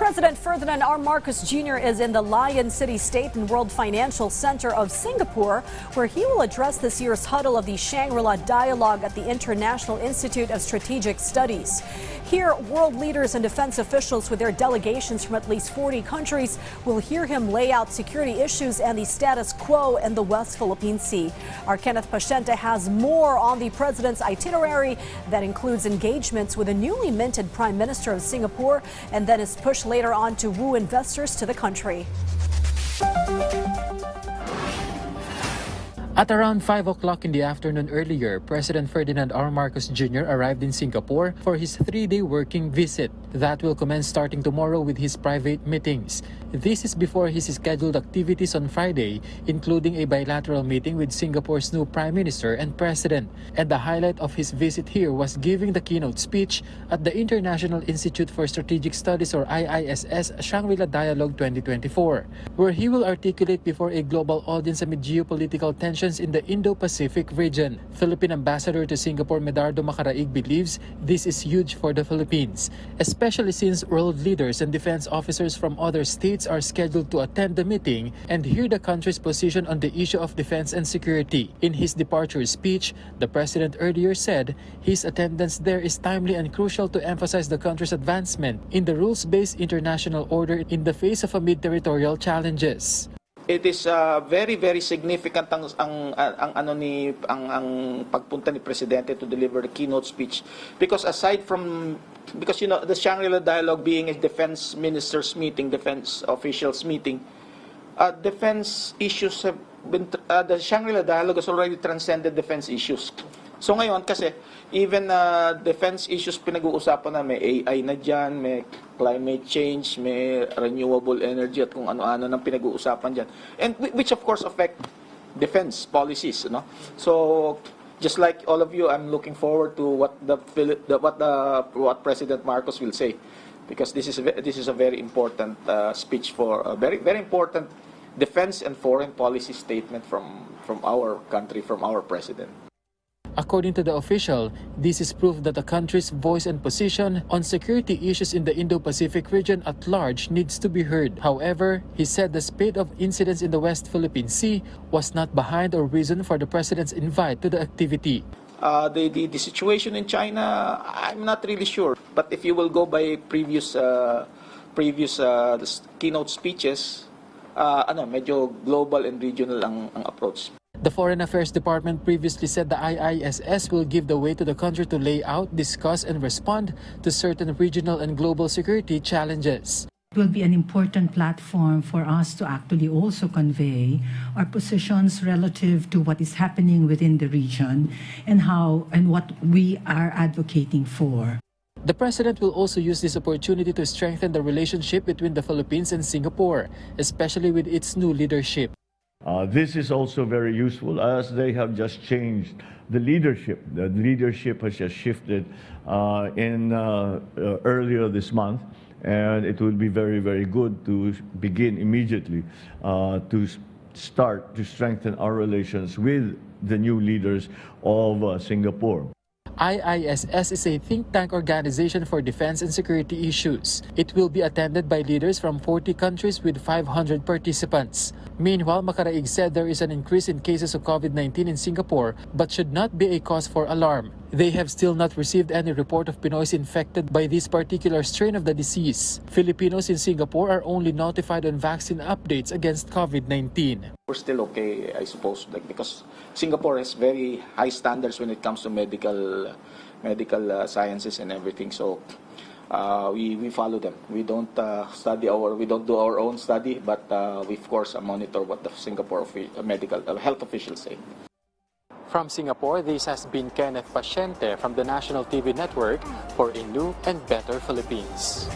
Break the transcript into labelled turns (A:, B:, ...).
A: President Ferdinand R. Marcos Jr. is in the Lion City State and World Financial Center of Singapore, where he will address this year's huddle of the Shangri-La Dialogue at the International Institute of Strategic Studies. Here, world leaders and defense officials with their delegations from at least 40 countries will hear him lay out security issues and the status quo in the West Philippine Sea. Our Kenneth Paciente has more on the president's itinerary that includes engagements with a newly minted Prime Minister of Singapore and then his push later on to woo investors to the country.
B: At around 5 o'clock in the afternoon earlier, President Ferdinand R. Marcos Jr. arrived in Singapore for his 3-day working visit. That will commence starting tomorrow with his private meetings. This is before his scheduled activities on Friday, including a bilateral meeting with Singapore's new Prime Minister and President. And the highlight of his visit here was giving the keynote speech at the International Institute for Strategic Studies or IISS Shangri-La Dialogue 2024, where he will articulate before a global audience amid geopolitical tensions in the Indo-Pacific region. Philippine Ambassador to Singapore Medardo Macaraig believes this is huge for the Philippines, especially since world leaders and defense officers from other states are scheduled to attend the meeting and hear the country's position on the issue of defense and security. In his departure speech, the president earlier said his attendance there is timely and crucial to emphasize the country's advancement in the rules-based international order in the face of amid territorial challenges.
C: It is very significant ang pagpunta ni Presidente to deliver the keynote speech because because you know the Shangri-La Dialogue being a defense ministers meeting, defense officials meeting, defense issues have been the Shangri-La Dialogue has already transcended defense issues. So ngayon kasi even defense issues pinag-uusapan na, may AI na dyan, may climate change, may renewable energy at kung ano-ano nang pinag-uusapan dyan. And which of course affect defense policies, no? So just like all of you, I'm looking forward to what President Marcos will say, because this is a very important speech for a very important defense and foreign policy statement from our country, from our president.
B: According to the official, this is proof that the country's voice and position on security issues in the Indo-Pacific region at large needs to be heard. However, he said the spate of incidents in the West Philippine Sea was not behind or reason for the president's invite to the activity.
C: The situation in China, I'm not really sure. But if you will go by previous keynote speeches, medyo global and regional ang approach.
B: The Foreign Affairs Department previously said the IISS will give the way to the country to lay out, discuss, and respond to certain regional and global security challenges.
D: It will be an important platform for us to actually also convey our positions relative to what is happening within the region and what we are advocating for.
B: The president will also use this opportunity to strengthen the relationship between the Philippines and Singapore, especially with its new leadership.
E: This is also very useful as they have just changed the leadership. The leadership has just shifted earlier this month, and it will be very good to begin immediately to start to strengthen our relations with the new leaders of Singapore.
B: IISS is a think tank organization for defense and security issues. It will be attended by leaders from 40 countries with 500 participants. Meanwhile, Macaraig said there is an increase in cases of COVID-19 in Singapore but should not be a cause for alarm. They have still not received any report of Pinoys infected by this particular strain of the disease. Filipinos in Singapore are only notified on vaccine updates against COVID-19.
C: We're still okay, I suppose, because Singapore has very high standards when it comes to medical sciences and everything. So we follow them. We don't do our own study, but we of course monitor what the Singapore medical health officials say.
B: From Singapore, this has been Kenneth Paciente from the National TV Network for a new and better Philippines.